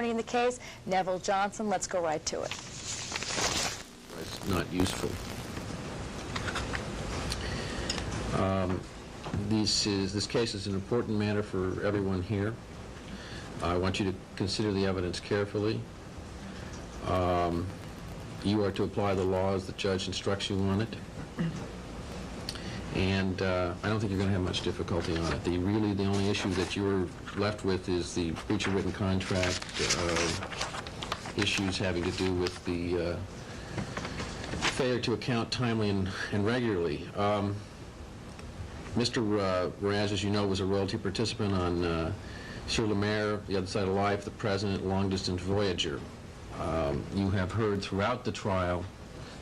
In the case, Neville Johnson. Let's go right to it. It's not useful. This case is an important matter for everyone here. I want you to consider the evidence carefully. You are to apply the law as the judge instructs you on it. And I don't think you're going to have much difficulty on it. The only issue that you're left with is the breach of written contract issues having to do with the failure to account timely and regularly. Mr. Moraz, as you know, was a royalty participant on Sur la Mer, The Other Side of Life, The President, Long Distance Voyager. You have heard throughout the trial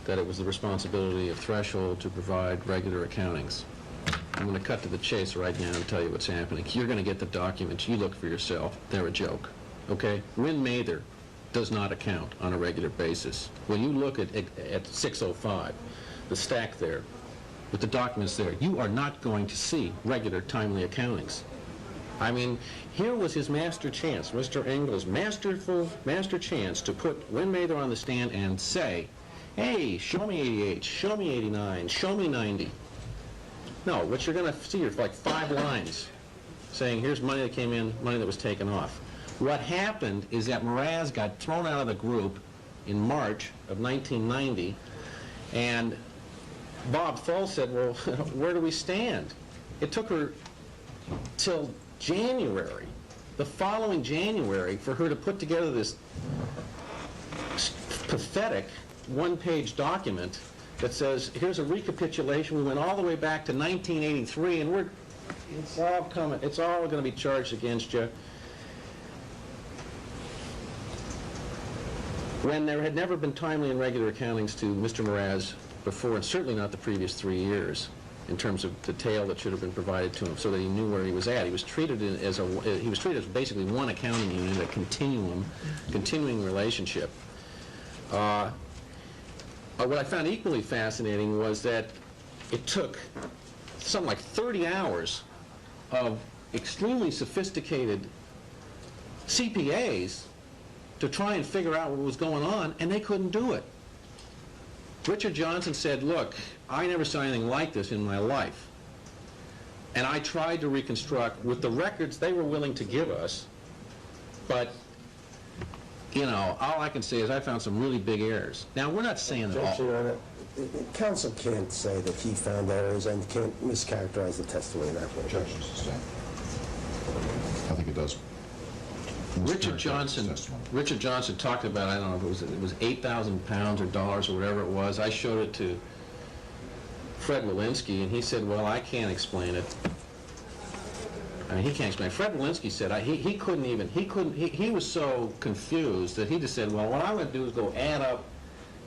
that it was the responsibility of Threshold to provide regular accountings. I'm going to cut to the chase right now and tell you what's happening. You're going to get the documents. You look for yourself. They're a joke. Okay? Win Mather does not account on a regular basis. When you look at 605, the stack there, with the documents there, you are not going to see regular timely accountings. I mean, here was his master chance, Mr. Engel's master chance to put Win Mather on the stand and say, hey, show me 88, show me 89, show me 90. No, what you're going to see are like 5 lines saying, here's money that came in, money that was taken off. What happened is that Moraz got thrown out of the group in March of 1990, and Bob Thull said, well, where do we stand? It took her till January, the following January, for her to put together this pathetic one-page document that says, here's a recapitulation. We went all the way back to 1983, and it's all going to be charged against you. When there had never been timely and regular accountings to Mr. Moraz before, and certainly not the previous 3 years, in terms of detail that should have been provided to him so that he knew where he was at. He was treated as basically one accounting unit, a continuing relationship. What I found equally fascinating was that it took something like 30 hours of extremely sophisticated CPAs to try and figure out what was going on, and they couldn't do it. Richard Johnson said, look, I never saw anything like this in my life. And I tried to reconstruct with the records they were willing to give us, but you know, all I can say is I found some really big errors. Now, we're not saying that all. Counsel can't say that he found errors and can't mischaracterize the testimony that way. Judge, I think it does. Richard Johnson talked about, I don't know if it was 8,000 pounds or dollars or whatever it was. I showed it to Fred Walensky, and he said, well, I can't explain it. I mean, he can't explain. Fred Walensky said he was so confused that he just said, well, what I'm going to do is go add up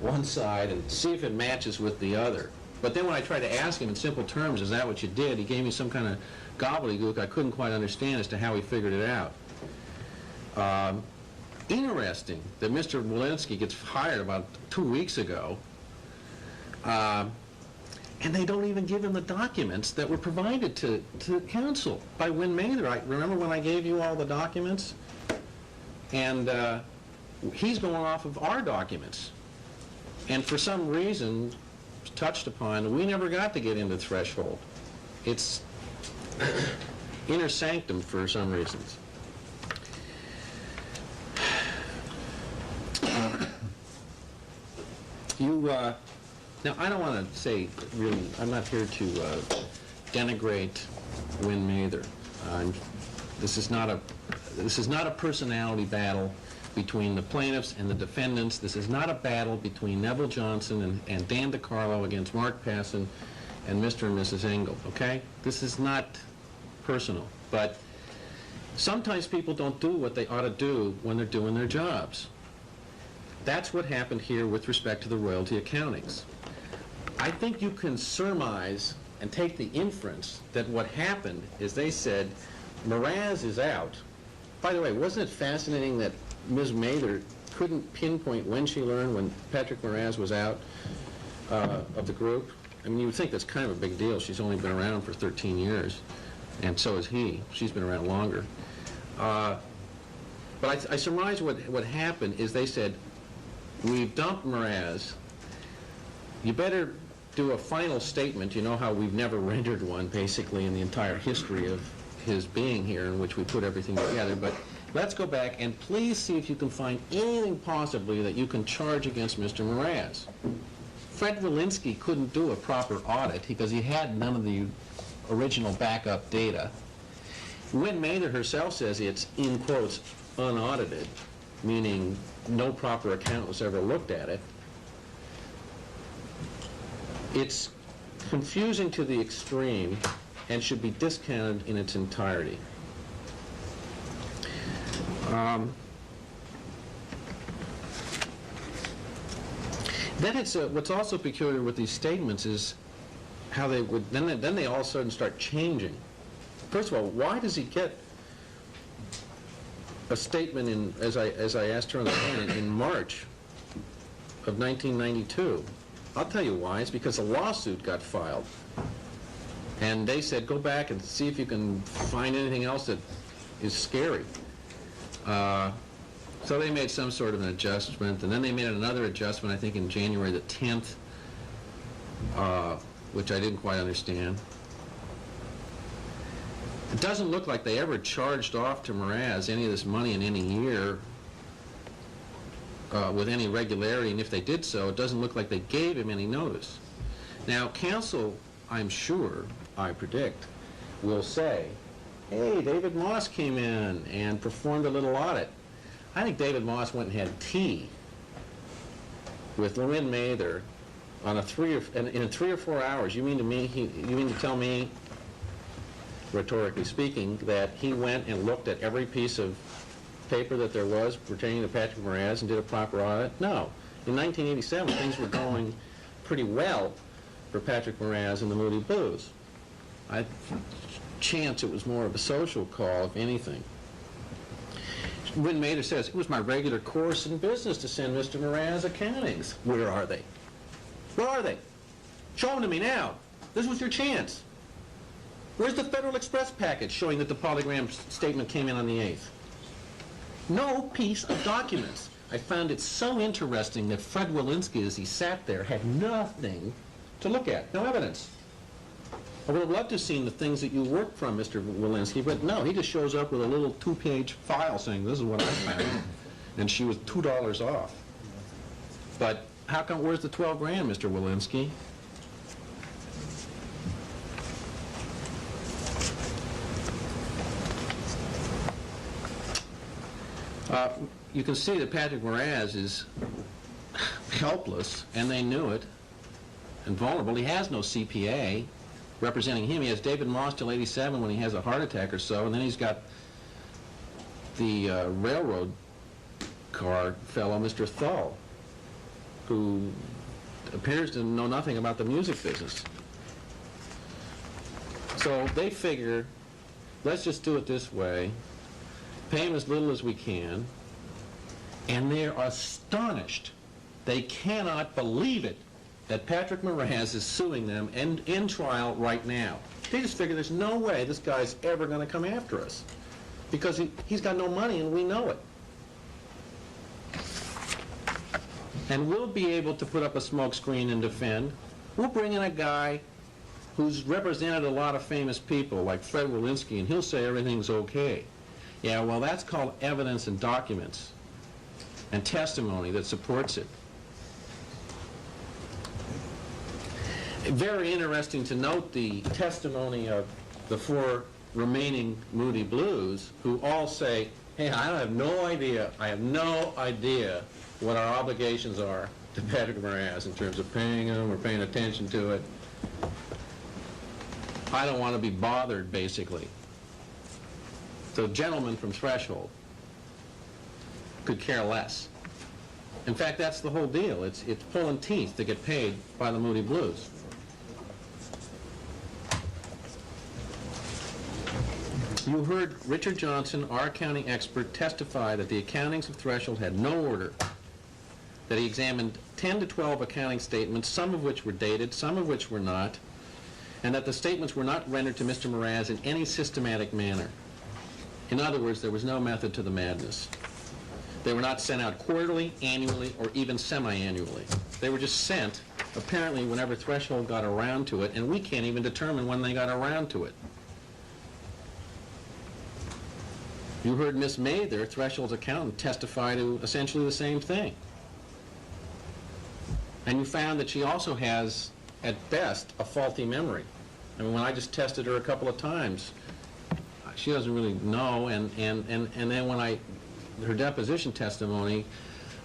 one side and see if it matches with the other. But then when I tried to ask him in simple terms, is that what you did? He gave me some kind of gobbledygook I couldn't quite understand as to how he figured it out. Interesting that Mr. Walensky gets hired about 2 weeks ago, and they don't even give him the documents that were provided to counsel by Win Mather. Remember when I gave you all the documents? And he's going off of our documents. And for some reason, touched upon, we never got to get into Threshold. It's inner sanctum for some reasons. Now, I don't want to say, really, I'm not here to denigrate Win Mather. This is not a personality battle between the plaintiffs and the defendants. This is not a battle between Neville Johnson and Dan DiCarlo against Mark Passon and Mr. and Mrs. Engel, okay? This is not personal. But sometimes people don't do what they ought to do when they're doing their jobs. That's what happened here with respect to the royalty accountings. I think you can surmise and take the inference that what happened is they said, Moraz is out. By the way, wasn't it fascinating that Ms. Mather couldn't pinpoint when she learned when Patrick Moraz was out of the group? I mean, you would think that's kind of a big deal. She's only been around for 13 years, and so is he. She's been around longer. But I surmise what happened is they said, we've dumped Moraz. You better do a final statement. You know how we've never rendered one, basically, in the entire history of his being here, in which we put everything together. But let's go back and please see if you can find anything possibly that you can charge against Mr. Moraz. Fred Walensky couldn't do a proper audit because he had none of the original backup data. Wynne Mather herself says it's, in quotes, unaudited, meaning no proper account was ever looked at it. It's confusing to the extreme and should be discounted in its entirety. Then it's what's also peculiar with these statements is how they would then they all of a sudden start changing. First of all, why does he get a statement in, as I asked her on the phone, in March of 1992? I'll tell you why. It's because a lawsuit got filed, and they said go back and see if you can find anything else that is scary. So they made some sort of an adjustment, and then they made another adjustment, I think, in January the 10th, which I didn't quite understand. It doesn't look like they ever charged off to Moraz any of this money in any year with any regularity, and if they did so, it doesn't look like they gave him any notice. Now, counsel, I'm sure, I predict, will say, hey, David Moss came in and performed a little audit. I think David Moss went and had tea with Wynne Mather on in 3 or 4 hours. You mean to tell me, rhetorically speaking, that he went and looked at every piece of paper that there was pertaining to Patrick Moraz and did a proper audit? No. In 1987, things were going pretty well for Patrick Moraz and the Moody Blues. I chance it was more of a social call, if anything. Wynne Mather says, it was my regular course in business to send Mr. Moraz accountings. Where are they? Where are they? Show them to me now. This was your chance. Where's the Federal Express package showing that the polygram statement came in on the 8th? No piece of documents. I found it so interesting that Fred Walensky, as he sat there, had nothing to look at. No evidence. I would have loved to have seen the things that you worked from, Mr. Walensky, but no, he just shows up with a little 2-page file saying, this is what I found, and she was $2 off. But how come, where's the 12 grand, Mr. Walensky? You can see that Patrick Moraz is helpless, and they knew it, and vulnerable. He has no CPA representing him. He has David Moss till 87 when he has a heart attack or so, and then he's got the railroad car fellow, Mr. Thull, who appears to know nothing about the music business. So they figure, let's just do it this way, pay him as little as we can, and they're astonished. They cannot believe it that Patrick Moraz is suing them and in trial right now. They just figure there's no way this guy's ever going to come after us because he's got no money and we know it. And we'll be able to put up a smoke screen and defend. We'll bring in a guy who's represented a lot of famous people like Fred Walensky, and he'll say everything's okay. Yeah, well, that's called evidence and documents and testimony that supports it. Very interesting to note the testimony of the 4 remaining Moody Blues, who all say, hey, I have no idea what our obligations are to Patrick Moraz in terms of paying him or paying attention to it. I don't want to be bothered, basically. So gentlemen from Threshold could care less. In fact, that's the whole deal. It's pulling teeth to get paid by the Moody Blues. You heard Richard Johnson, our accounting expert, testify that the accountings of Threshold had no order, that he examined 10 to 12 accounting statements, some of which were dated, some of which were not, and that the statements were not rendered to Mr. Moraz in any systematic manner. In other words, there was no method to the madness. They were not sent out quarterly, annually, or even semi-annually. They were just sent, apparently, whenever Threshold got around to it, and we can't even determine when they got around to it. You heard Miss Mather, Threshold's accountant, testify to essentially the same thing. And you found that she also has, at best, a faulty memory. I mean, when I just tested her a couple of times, she doesn't really know, and then when her deposition testimony,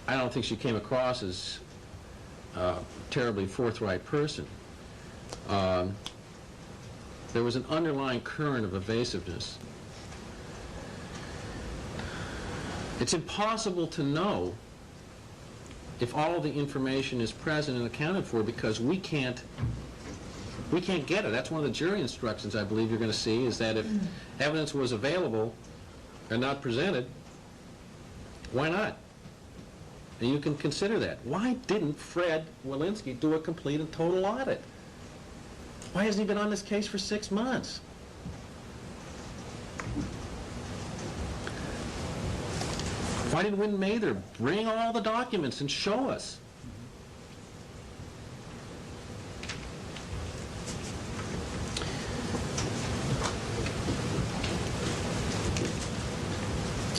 I don't think she came across as a terribly forthright person. There was an underlying current of evasiveness. It's impossible to know if all of the information is present and accounted for because we can't get it. That's one of the jury instructions I believe you're going to see, is that if evidence was available and not presented, why not? And you can consider that. Why didn't Fred Walensky do a complete and total audit? Why hasn't he been on this case for 6 months? Why did Wynn Mather bring all the documents and show us?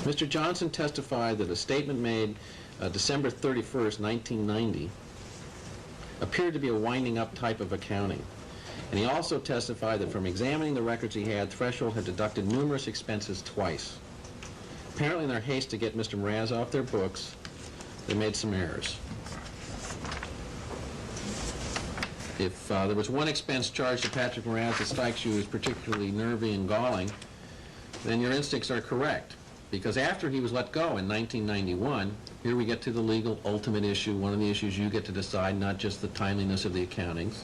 Mr. Johnson testified that a statement made December 31st, 1990 appeared to be a winding up type of accounting. And he also testified that from examining the records he had, Threshold had deducted numerous expenses twice. Apparently in their haste to get Mr. Moraz off their books, they made some errors. If there was one expense charged to Patrick Moraz that strikes you as particularly nervy and galling, then your instincts are correct. Because after he was let go in 1991, here we get to the legal ultimate issue, one of the issues you get to decide, not just the timeliness of the accountings,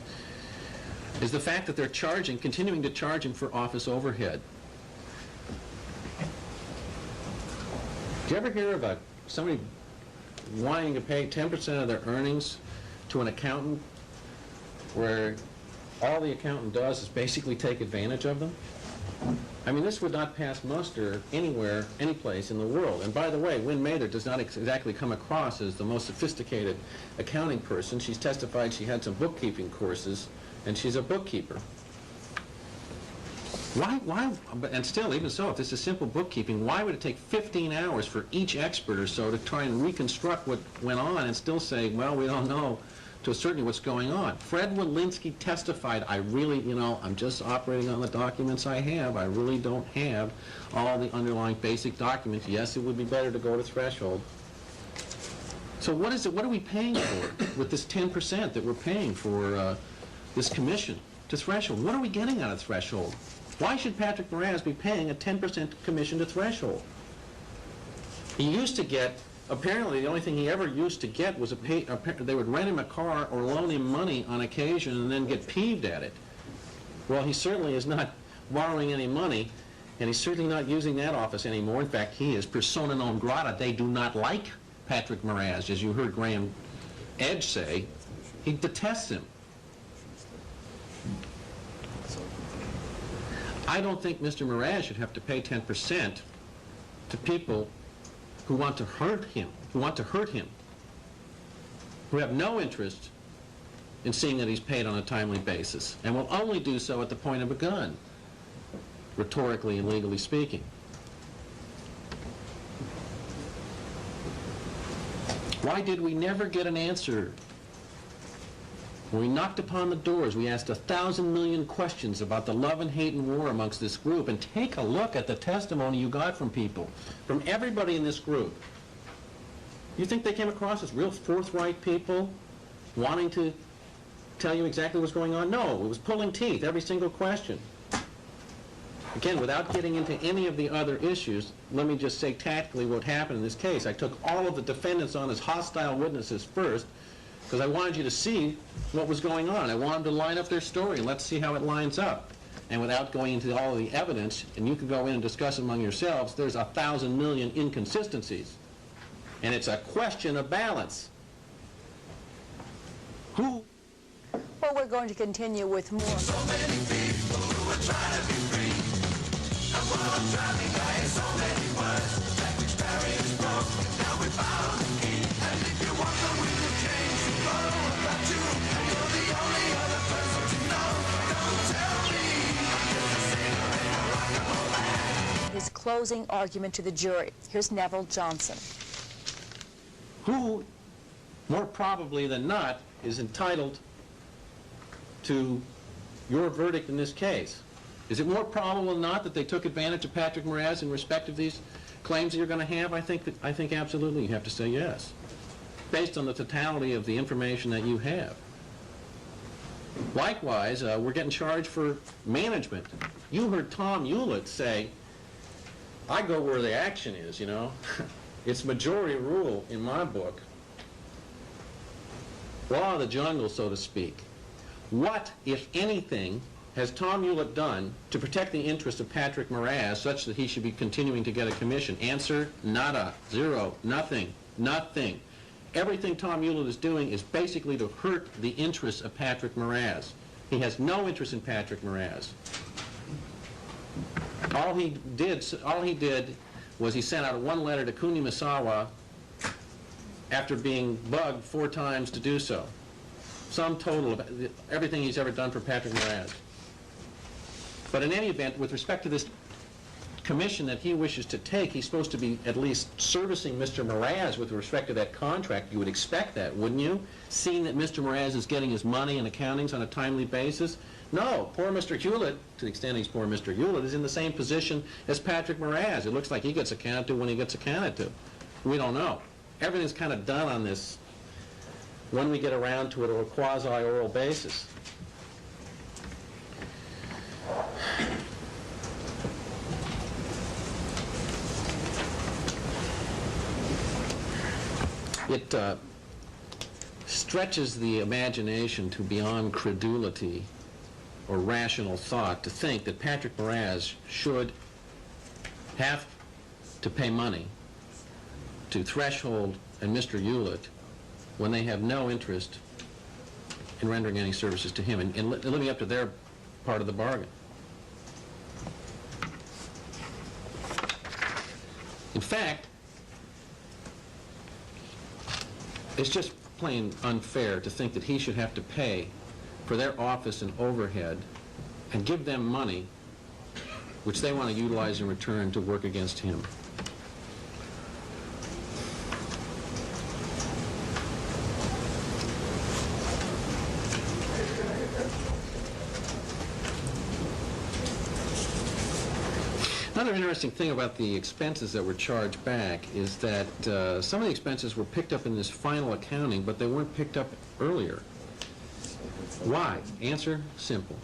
is the fact that they're continuing to charge him for office overhead. Do you ever hear about somebody wanting to pay 10% of their earnings to an accountant where all the accountant does is basically take advantage of them? I mean, this would not pass muster anywhere, any place in the world. And by the way, Wynn Mather does not exactly come across as the most sophisticated accounting person. She's testified she had some bookkeeping courses, and she's a bookkeeper. Why, and still, even so, if this is simple bookkeeping, why would it take 15 hours for each expert or so to try and reconstruct what went on and still say, well, we don't know to a certainty what's going on? Fred Walensky testified, I really, I'm just operating on the documents I have. I really don't have all the underlying basic documents. Yes, it would be better to go to Threshold. So what is it? What are we paying for with this 10% that we're paying for this commission to Threshold? What are we getting out of Threshold? Why should Patrick Moraz be paying a 10% commission to Threshold? He used to get, apparently the only thing he ever used to get was they would rent him a car or loan him money on occasion and then get peeved at it. Well, he certainly is not borrowing any money, and he's certainly not using that office anymore. In fact, he is persona non grata. They do not like Patrick Moraz, as you heard Graham Edge say. He detests him. I don't think Mr. Moraz should have to pay 10% to people who want to hurt him, who have no interest in seeing that he's paid on a timely basis, and will only do so at the point of a gun, rhetorically and legally speaking. Why did we never get an answer? When we knocked upon the doors, we asked 1,000 million questions about the love and hate and war amongst this group, and take a look at the testimony you got from people, from everybody in this group. You think they came across as real forthright people, wanting to tell you exactly what's going on? No, it was pulling teeth, every single question. Again, without getting into any of the other issues, let me just say tactically what happened in this case. I took all of the defendants on as hostile witnesses first, because I wanted you to see what was going on. I wanted to line up their story, and let's see how it lines up. And without going into all of the evidence, and you can go in and discuss among yourselves, there's 1,000 million inconsistencies. And it's a question of balance. Who? Well, we're going to continue with more. So many people who are trying to be free. And what I'm driving by is so many words. Language barriers broke. Now we're closing argument to the jury. Here's Neville Johnson. Who, more probably than not, is entitled to your verdict in this case? Is it more probable than not that they took advantage of Patrick Moraz in respect of these claims that you're going to have? I think absolutely you have to say yes, based on the totality of the information that you have. Likewise, we're getting charged for management. You heard Tom Hewlett say, I go where the action is, you know. It's majority rule in my book. Law of the jungle, so to speak. What, if anything, has Tom Hewlett done to protect the interests of Patrick Moraz such that he should be continuing to get a commission? Answer, nada, zero, nothing, nothing. Everything Tom Hewlett is doing is basically to hurt the interests of Patrick Moraz. He has no interest in Patrick Moraz. All he did was he sent out one letter to Kuni Misawa after being bugged 4 times to do so. Sum total of everything he's ever done for Patrick Moraz. But in any event, with respect to this commission that he wishes to take, he's supposed to be at least servicing Mr. Moraz with respect to that contract. You would expect that, wouldn't you? Seeing that Mr. Moraz is getting his money and accountings on a timely basis? No, poor Mr. Hewlett, to the extent he's poor Mr. Hewlett, is in the same position as Patrick Moraz. It looks like he gets accounted to when he gets accounted to. We don't know. Everything's kind of done on this, when we get around to it, on a quasi-oral basis. It stretches the imagination to beyond credulity or rational thought to think that Patrick Moraz should have to pay money to Threshold and Mr. Hewlett when they have no interest in rendering any services to him and living up to their part of the bargain. In fact, it's just plain unfair to think that he should have to pay for their office and overhead and give them money which they want to utilize in return to work against him. Another interesting thing about the expenses that were charged back is that some of the expenses were picked up in this final accounting, but they weren't picked up earlier. Why? Answer, simple.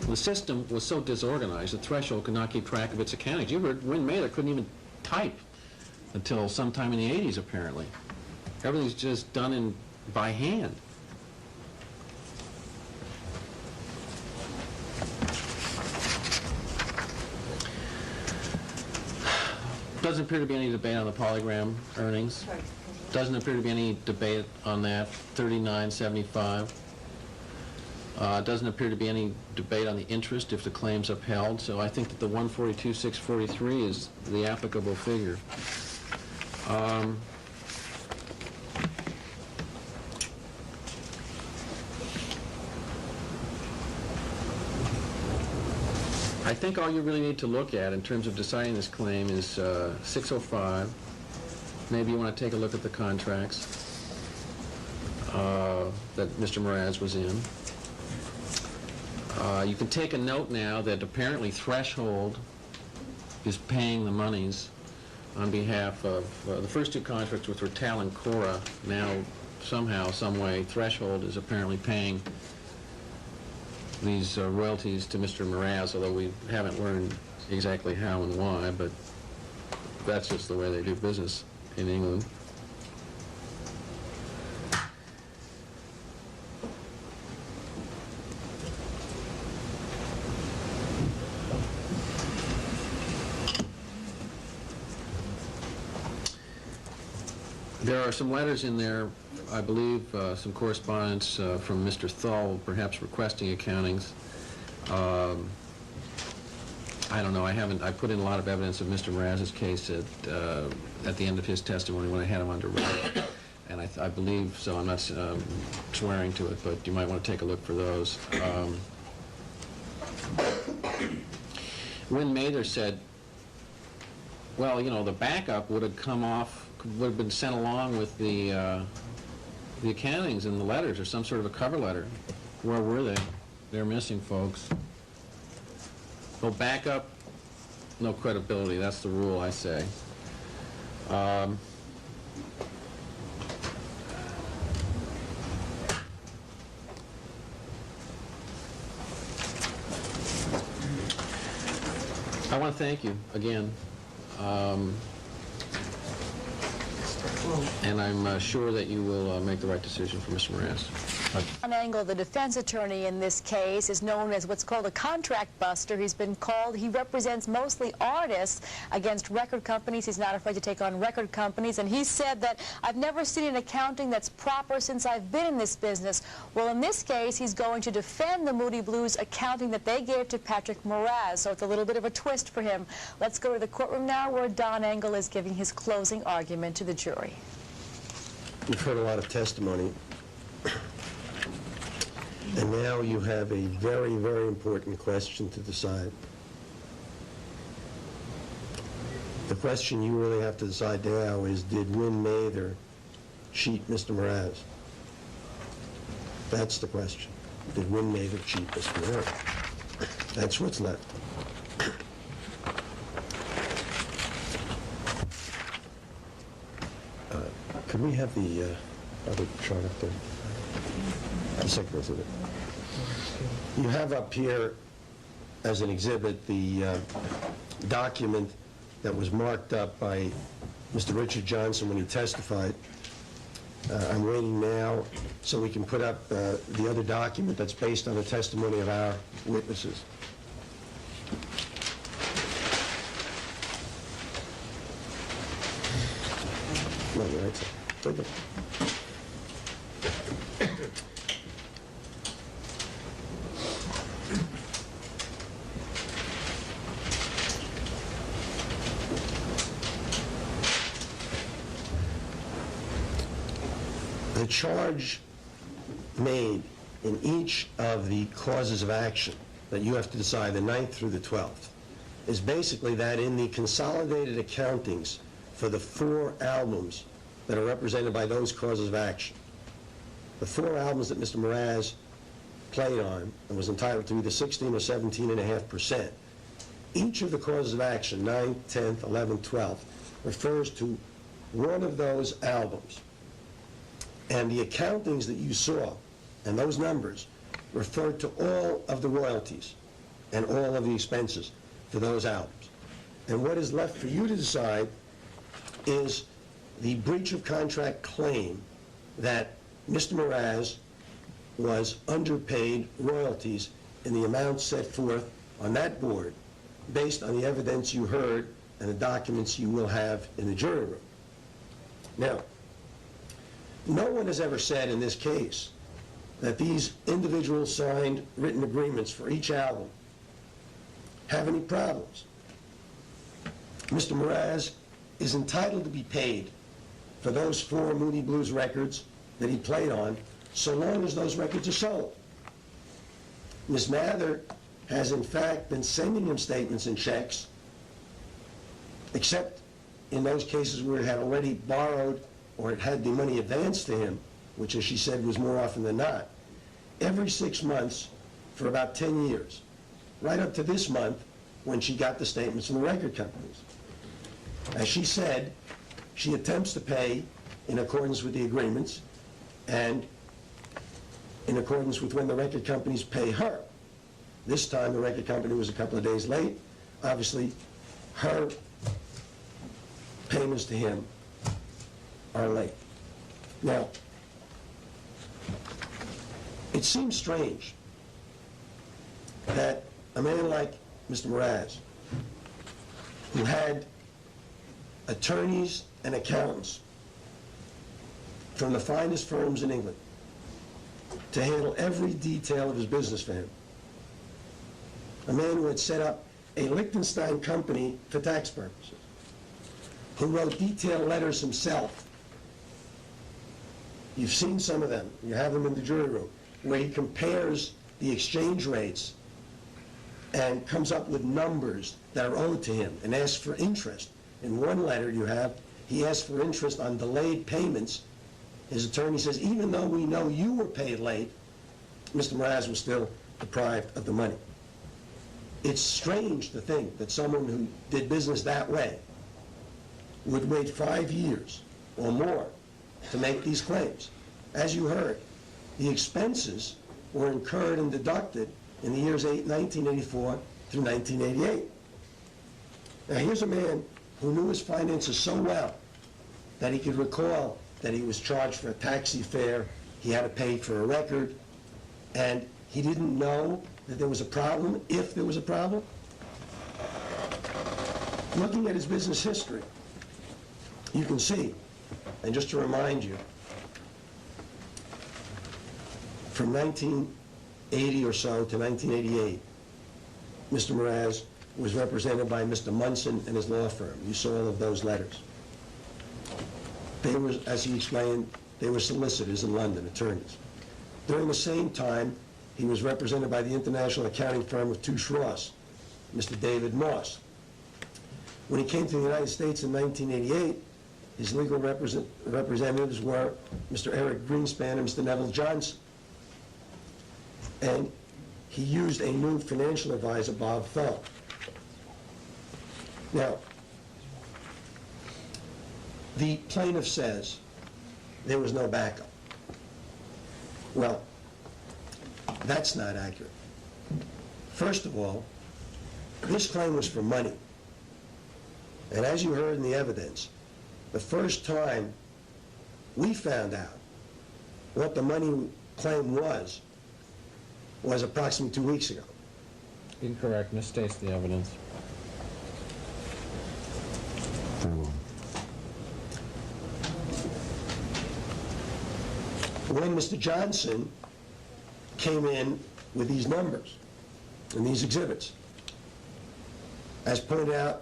The system was so disorganized that Threshold could not keep track of its accountings. You heard Win Mather couldn't even type until sometime in the 80s, apparently. Everything's just done by hand. Doesn't appear to be any debate on the polygram earnings. Doesn't appear to be any debate on that, 3975. Doesn't appear to be any debate on the interest if the claim's upheld, so I think that the 142,643 is the applicable figure. I think all you really need to look at in terms of deciding this claim is 605. Maybe you want to take a look at the contracts that Mr. Moraz was in. You can take a note now that apparently Threshold is paying the monies on behalf of the first 2 contracts, which were Tal and Cora. Now, somehow, some way, Threshold is apparently paying these royalties to Mr. Moraz, although we haven't learned exactly how and why, but that's just the way they do business in England. There are some letters in there, I believe, some correspondence from Mr. Thull, perhaps requesting accountings. I don't know. I put in a lot of evidence of Mr. Moraz's case at the end of his testimony when I had him under write, and I believe so. I'm not swearing to it, but you might want to take a look for those. Win Mather said Well, you know, the backup would have come off, would have been sent along with the accountings and the letters, or some sort of a cover letter. Where were they? They're missing, folks. No backup, no credibility. That's the rule, I say. I want to thank you again. And I'm sure that you will make the right decision for Mr. Moraz. John Engel, the defense attorney in this case, is known as what's called a contract buster. He's been called, he represents mostly artists against record companies. He's not afraid to take on record companies. And he said that, I've never seen an accounting that's proper since I've been in this business. Well, in this case, he's going to defend the Moody Blues accounting that they gave to Patrick Moraz. So it's a little bit of a twist for him. Let's go to the courtroom now where Don Engel is giving his closing argument to the jury. You've heard a lot of testimony. And now you have a very, very important question to decide. The question you really have to decide now is, did Win Mather cheat Mr. Moraz? That's the question. Did Win Mather cheat Mr. Moraz? That's what's left. Could we have the other chart up there? The second of it. You have up here as an exhibit the document that was marked up by Mr. Richard Johnson when he testified. I'm waiting now so we can put up the other document that's based on the testimony of our witnesses. No, you're right. Take it. The charge made in each of the causes of action that you have to decide, the 9th through the 12th, is basically that in the consolidated accountings for the 4 albums that are represented by those causes of action, the 4 albums that Mr. Moraz played on and was entitled to either 16 or 17.5%, each of the causes of action, 9th, 10th, 11th, 12th, refers to one of those albums. And the accountings that you saw, and those numbers, refer to all of the royalties and all of the expenses for those albums. And what is left for you to decide is the breach of contract claim that Mr. Moraz was underpaid royalties in the amount set forth on that board based on the evidence you heard and the documents you will have in the jury room. Now, no one has ever said in this case that these individuals signed written agreements for each album have any problems. Mr. Moraz is entitled to be paid for those 4 Moody Blues records that he played on, so long as those records are sold. Ms. Mather has in fact been sending him statements and checks, except in those cases where it had already borrowed or it had the money advanced to him, which as she said was more often than not, every 6 months for about 10 years, right up to this month when she got the statements from the record companies. As she said, she attempts to pay in accordance with the agreements and in accordance with when the record companies pay her. This time the record company was a couple of days late. Obviously, her payments to him are late. Now, it seems strange that a man like Mr. Moraz, who had attorneys and accountants from the finest firms in England to handle every detail of his business for him, a man who had set up a Liechtenstein company for tax purposes, who wrote detailed letters himself. You've seen some of them. You have them in the jury room, where he compares the exchange rates and comes up with numbers that are owed to him and asks for interest In one letter you have, he asked for interest on delayed payments. His attorney says, even though we know you were paid late, Mr. Moraz was still deprived of the money. It's strange to think that someone who did business that way would wait 5 years or more to make these claims. As you heard, the expenses were incurred and deducted in the years 1984 through 1988. Now here's a man who knew his finances so well that he could recall that he was charged for a taxi fare, he had to pay for a record, and he didn't know that there was a problem, if there was a problem. Looking at his business history, you can see, and just to remind you, from 1980 or so to 1988, Mr. Moraz was represented by Mr. Munson and his law firm. You saw all of those letters. They were, as he explained, they were solicitors in London, attorneys. During the same time, he was represented by the international accounting firm of Touche Ross, Mr. David Moss. When he came to the United States in 1988, his legal representatives were Mr. Eric Greenspan and Mr. Neville Johnson. And he used a new financial advisor, Bob Fell. Now, the plaintiff says there was no backup. Well, that's not accurate. First of all, this claim was for money. And as you heard in the evidence, the first time we found out what the money claim was approximately 2 weeks ago. Incorrect. Misstates the evidence. When Mr. Johnson came in with these numbers and these exhibits, as pointed out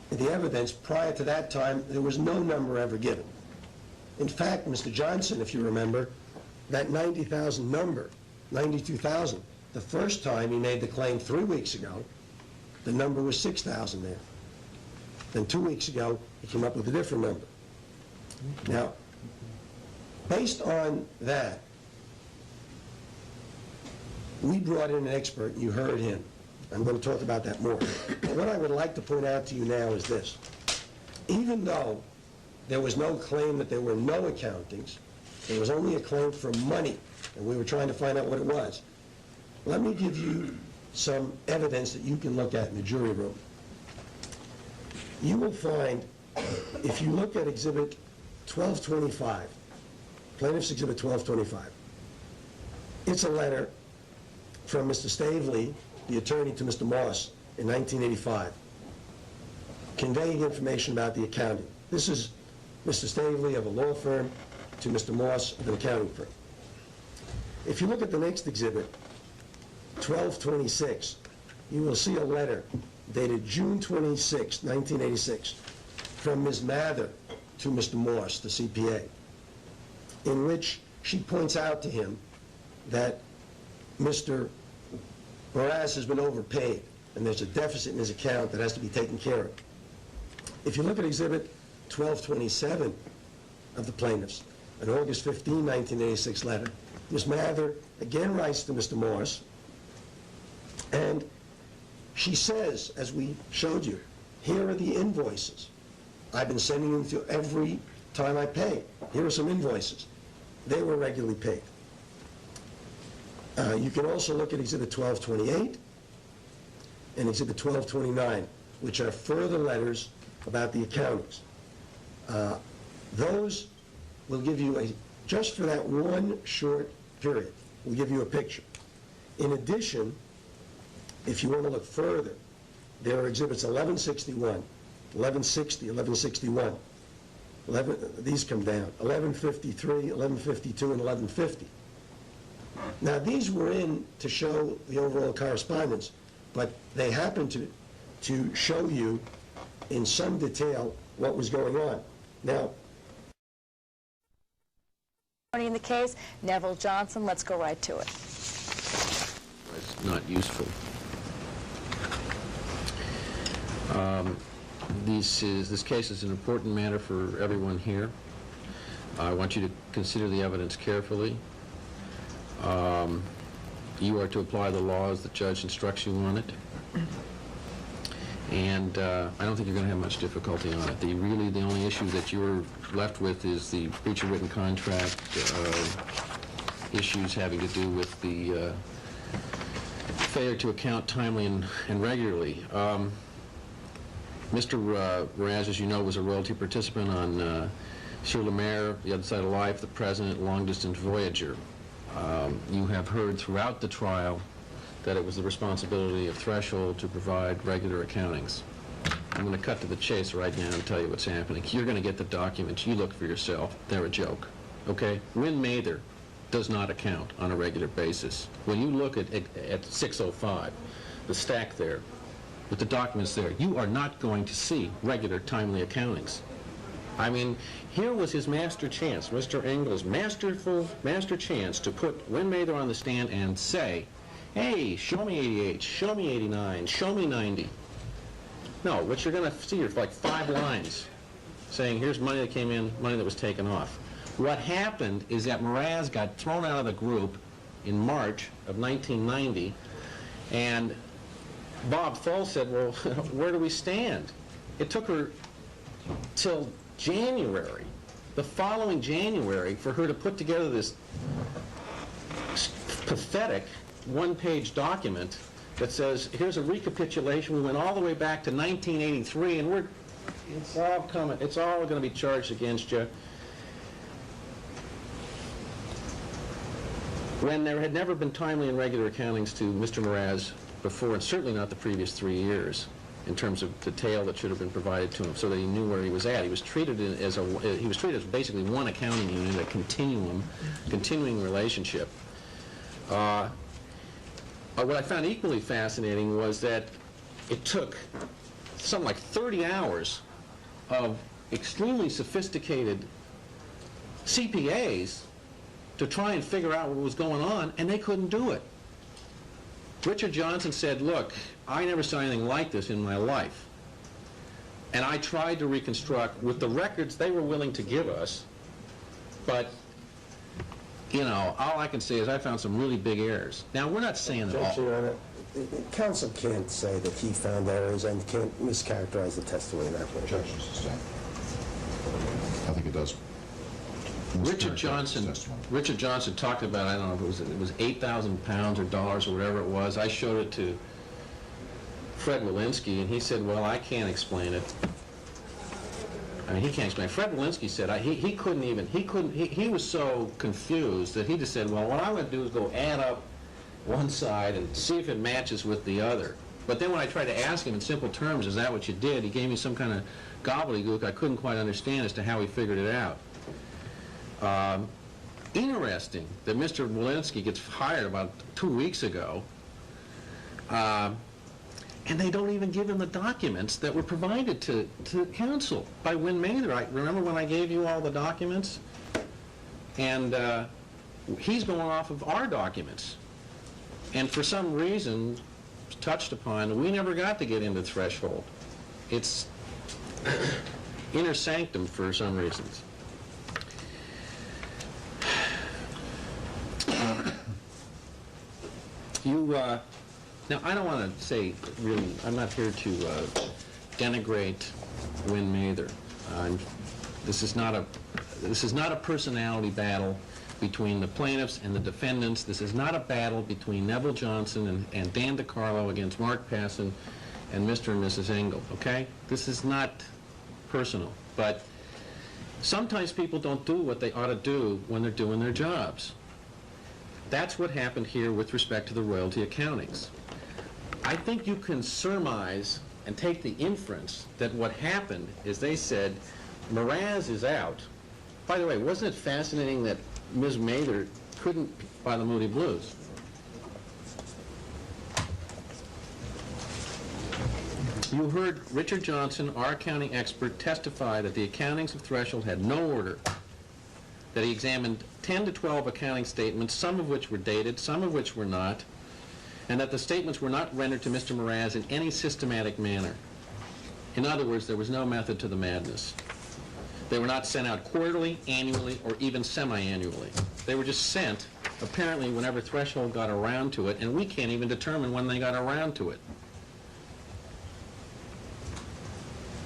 in the evidence, prior to that time, there was no number ever given. In fact, Mr. Johnson, if you remember, that 90,000 number, 92,000, the first time he made the claim 3 weeks ago, the number was 6,000 there. Then 2 weeks ago, he came up with a different number. Now, based on that, we brought in an expert, and you heard him. I'm going to talk about that more. But what I would like to point out to you now is this. Even though there was no claim that there were no accountings, there was only a claim for money, and we were trying to find out what it was. Let me give you some evidence that you can look at in the jury room. You will find, if you look at Exhibit 1225, Plaintiff's Exhibit 1225, it's a letter from Mr. Stavely, the attorney to Mr. Moss, in 1985, conveying information about the accounting. This is Mr. Stavely of a law firm to Mr. Moss of an accounting firm. If you look at the next exhibit, 1226, you will see a letter dated June 26, 1986, from Ms. Mather to Mr. Moss, the CPA, in which she points out to him that Mr. Moraz has been overpaid, and there's a deficit in his account that has to be taken care of. If you look at Exhibit 1227 of the plaintiffs, an August 15, 1986 letter, Ms. Mather again writes to Mr. Morris, and she says, as we showed you, here are the invoices. I've been sending them to every time I pay. Here are some invoices. They were regularly paid. You can also look at Exhibit 1228 and Exhibit 1229, which are further letters about the accountings. Those will give you, just for that one short period, will give you a picture. In addition, if you want to look further, there are Exhibits 1161, 1160, 1161. These come down, 1153, 1152, and 1150. Now, these were in to show the overall correspondence, but they happen to show you in some detail what was going on. Now, in the case, Neville Johnson, let's go right to it. It's not useful. This case is an important matter for everyone here. I want you to consider the evidence carefully. You are to apply the law as the judge instructs you on it. And I don't think you're going to have much difficulty on it. Really, the only issue that you're left with is the breach of written contract issues having to do with the failure to account timely and regularly. Mr. Moraz, as you know, was a royalty participant on Sur la Mer, The Other Side of Life, The President, Long Distance Voyager. You have heard throughout the trial that it was the responsibility of Threshold to provide regular accountings. I'm going to cut to the chase right now and tell you what's happening. You're going to get the documents. You look for yourself. They're a joke. Okay? Win Mather does not account on a regular basis. When you look at 605, the stack there, with the documents there, you are not going to see regular timely accountings. I mean, here was his master chance, Mr. Engel's master chance to put Win Mather on the stand and say, hey, show me 88, show me 89, show me 90. No, what you're going to see are like 5 lines saying, here's money that came in, money that was taken off. What happened is that Moraz got thrown out of the group in March of 1990, and Bob Thull said, well, where do we stand? It took her till January, the following January, for her to put together this pathetic one-page document that says, here's a recapitulation. We went all the way back to 1983, and it's all coming. It's all going to be charged against you. When there had never been timely and regular accountings to Mr. Moraz before, and certainly not the previous 3 years, in terms of detail that should have been provided to him so that he knew where he was at. He was treated as basically one accounting unit, a continuing relationship. What I found equally fascinating was that it took something like 30 hours of extremely sophisticated CPAs to try and figure out what was going on, and they couldn't do it. Richard Johnson said, look, I never saw anything like this in my life. And I tried to reconstruct with the records they were willing to give us, but, you know, all I can say is I found some really big errors. Now, we're not saying that all... Your Honor, counsel can't say that he found errors and can't mischaracterize the testimony that way. Objections sustained. I think it does. Richard Johnson talked about, I don't know if it was 8,000 pounds or dollars or whatever it was. I showed it to Fred Walensky, and he said, well, I can't explain it. I mean, he can't explain it. Fred Walensky said he was so confused that he just said, well, what I'm going to do is go add up one side and see if it matches with the other. But then when I tried to ask him in simple terms, is that what you did? He gave me some kind of gobbledygook I couldn't quite understand as to how he figured it out. Interesting that Mr. Walensky gets hired about 2 weeks ago, and they don't even give him the documents that were provided to counsel by Win Mather. I remember when I gave you all the documents, and he's going off of our documents. And for some reason, touched upon, we never got to get into Threshold. It's inner sanctum for some reasons. Now, I don't want to say, really, I'm not here to denigrate Win Mather. This is not a personality battle between the plaintiffs and the defendants. This is not a battle between Neville Johnson and Dan DiCarlo against Mark Passon and Mr. and Mrs. Engel, okay? This is not personal, but sometimes people don't do what they ought to do when they're doing their jobs. That's what happened here with respect to the royalty accountings. I think you can surmise and take the inference that what happened is they said, Moraz is out. By the way, wasn't it fascinating that Ms. Mather couldn't buy the Moody Blues? You heard Richard Johnson, our accounting expert, testify that the accountings of Threshold had no order, that he examined 10 to 12 accounting statements, some of which were dated, some of which were not, and that the statements were not rendered to Mr. Moraz in any systematic manner. In other words, there was no method to the madness. They were not sent out quarterly, annually, or even semi-annually. They were just sent, apparently, whenever Threshold got around to it, and we can't even determine when they got around to it.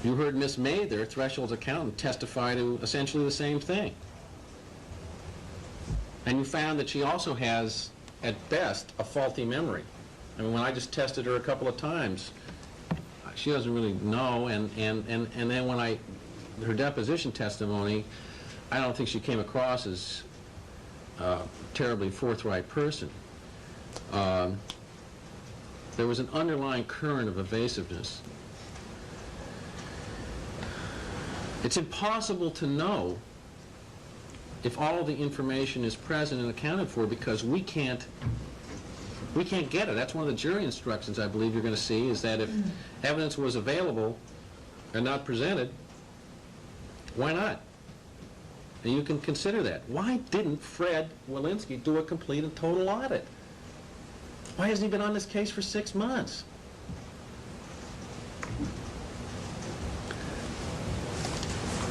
You heard Miss Mather, Threshold's accountant, testify to essentially the same thing. And you found that she also has, at best, a faulty memory. I mean, when I just tested her a couple of times, she doesn't really know, and then when her deposition testimony, I don't think she came across as a terribly forthright person. There was an underlying current of evasiveness. It's impossible to know if all the information is present and accounted for because we can't get it. That's one of the jury instructions I believe you're going to see, is that if evidence was available and not presented, why not? And you can consider that. Why didn't Fred Walensky do a complete and total audit? Why hasn't he been on this case for 6 months?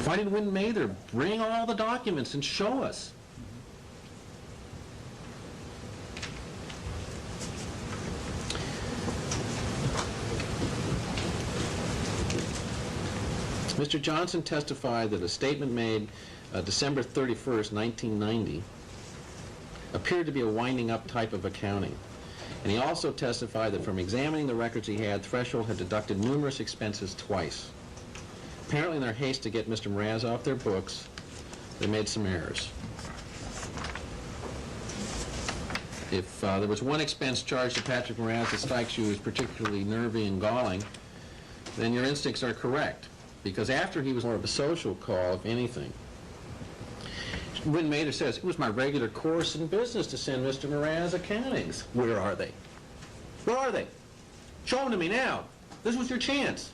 Why did Win Mather bring all the documents and show us? Mr. Johnson testified that a statement made December 31st, 1990 appeared to be a winding up type of accounting. And he also testified that from examining the records he had, Threshold had deducted numerous expenses twice. Apparently in their haste to get Mr. Moraz off their books, they made some errors. If there was one expense charged to Patrick Moraz that strikes you as particularly nervy and galling, then your instincts are correct. Because after he was more of a social call, if anything, Win Mather says, it was my regular course in business to send Mr. Moraz accountings. Where are they? Where are they? Show them to me now. This was your chance.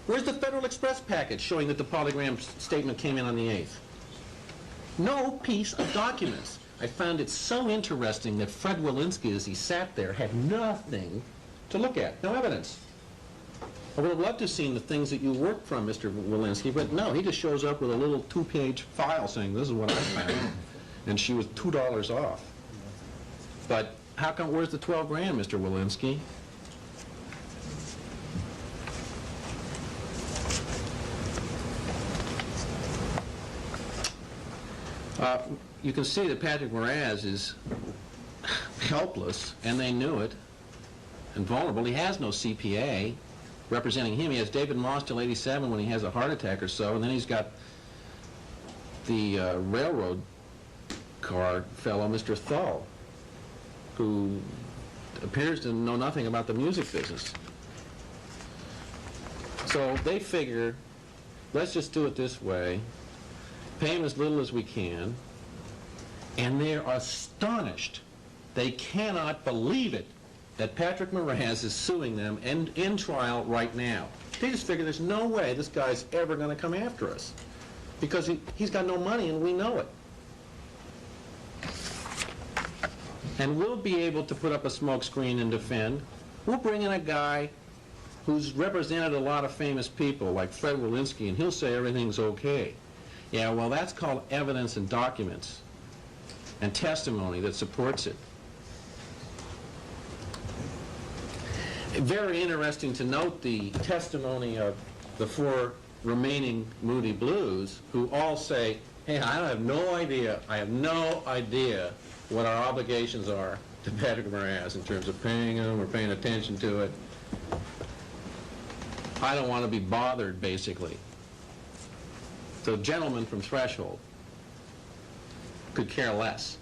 Where's the Federal Express package showing that the polygram statement came in on the 8th? No piece of documents. I found it so interesting that Fred Walensky, as he sat there, had nothing to look at. No evidence. I would have loved to have seen the things that you worked from, Mr. Walensky, but no, he just shows up with a little 2-page file saying, this is what I found, and she was $2 off. But how come, where's the 12 grand, Mr. Walensky? You can see that Patrick Moraz is helpless, and they knew it, and vulnerable. He has no CPA representing him. He has David Moss till 87 when he has a heart attack or so, and then he's got the railroad car fellow, Mr. Thull, who appears to know nothing about the music business. So they figure, let's just do it this way, pay him as little as we can, and they're astonished. They cannot believe it that Patrick Moraz is suing them and in trial right now. They just figure there's no way this guy's ever going to come after us because he's got no money and we know it. And we'll be able to put up a smokescreen and defend. We'll bring in a guy who's represented a lot of famous people like Fred Walensky, and he'll say everything's okay. Yeah, well, that's called evidence and documents and testimony that supports it. Very interesting to note the testimony of the 4 remaining Moody Blues, who all say, hey, I have no idea what our obligations are to Patrick Moraz in terms of paying him or paying attention to it. I don't want to be bothered, basically. So gentlemen from Threshold could care less.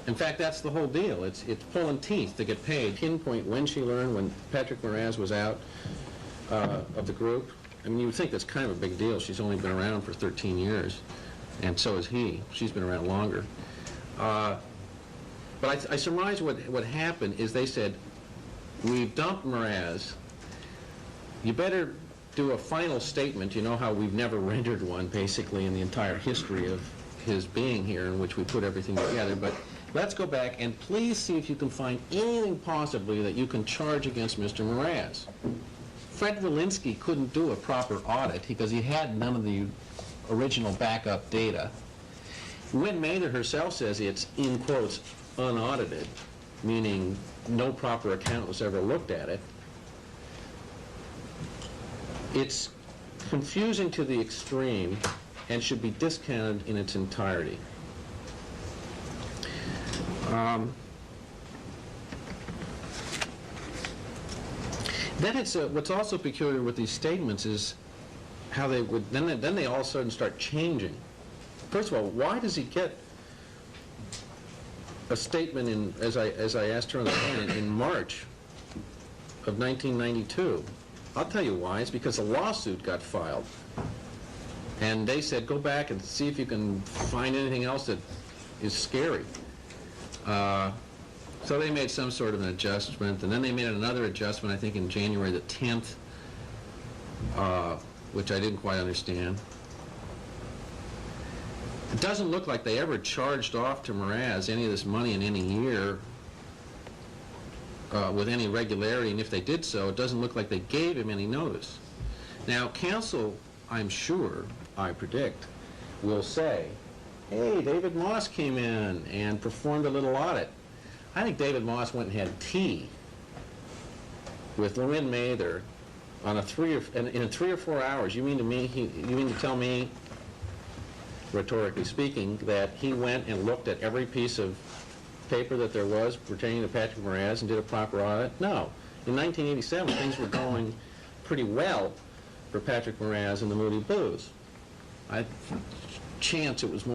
In fact, that's the whole deal. It's pulling teeth to get paid. Pinpoint when she learned, when Patrick Moraz was out of the group. I mean, you would think that's kind of a big deal. She's only been around for 13 years, and so has he. She's been around longer. But I surmise what happened is they said, we've dumped Moraz. You better do a final statement. You know how we've never rendered one, basically, in the entire history of his being here, in which we put everything together. But let's go back and please see if you can find anything possibly that you can charge against Mr. Moraz Fred Walensky couldn't do a proper audit because he had none of the original backup data. Wynne Mather herself says it's, in quotes, unaudited, meaning no proper account was ever looked at it. It's confusing to the extreme and should be discounted in its entirety. Then it's what's also peculiar with these statements is how they would then they all of a sudden start changing. First of all, why does he get a statement in, as I asked her on the phone, in March of 1992? I'll tell you why. It's because a lawsuit got filed, and they said go back and see if you can find anything else that is scary. So they made some sort of an adjustment, and then they made another adjustment, I think, in January the 10th, which I didn't quite understand. It doesn't look like they ever charged off to Moraz any of this money in any year with any regularity, and if they did so, it doesn't look like they gave him any notice. Now, counsel, I'm sure, I predict, will say, hey, David Moss came in and performed a little audit. I think David Moss went and had tea with Wynne Mather on in 3 or 4 hours. You mean to tell me, rhetorically speaking, that he went and looked at every piece of paper that there was pertaining to Patrick Moraz and did a proper audit? No. In 1987, things were going pretty well for Patrick Moraz and the Moody Blues. I chance it was more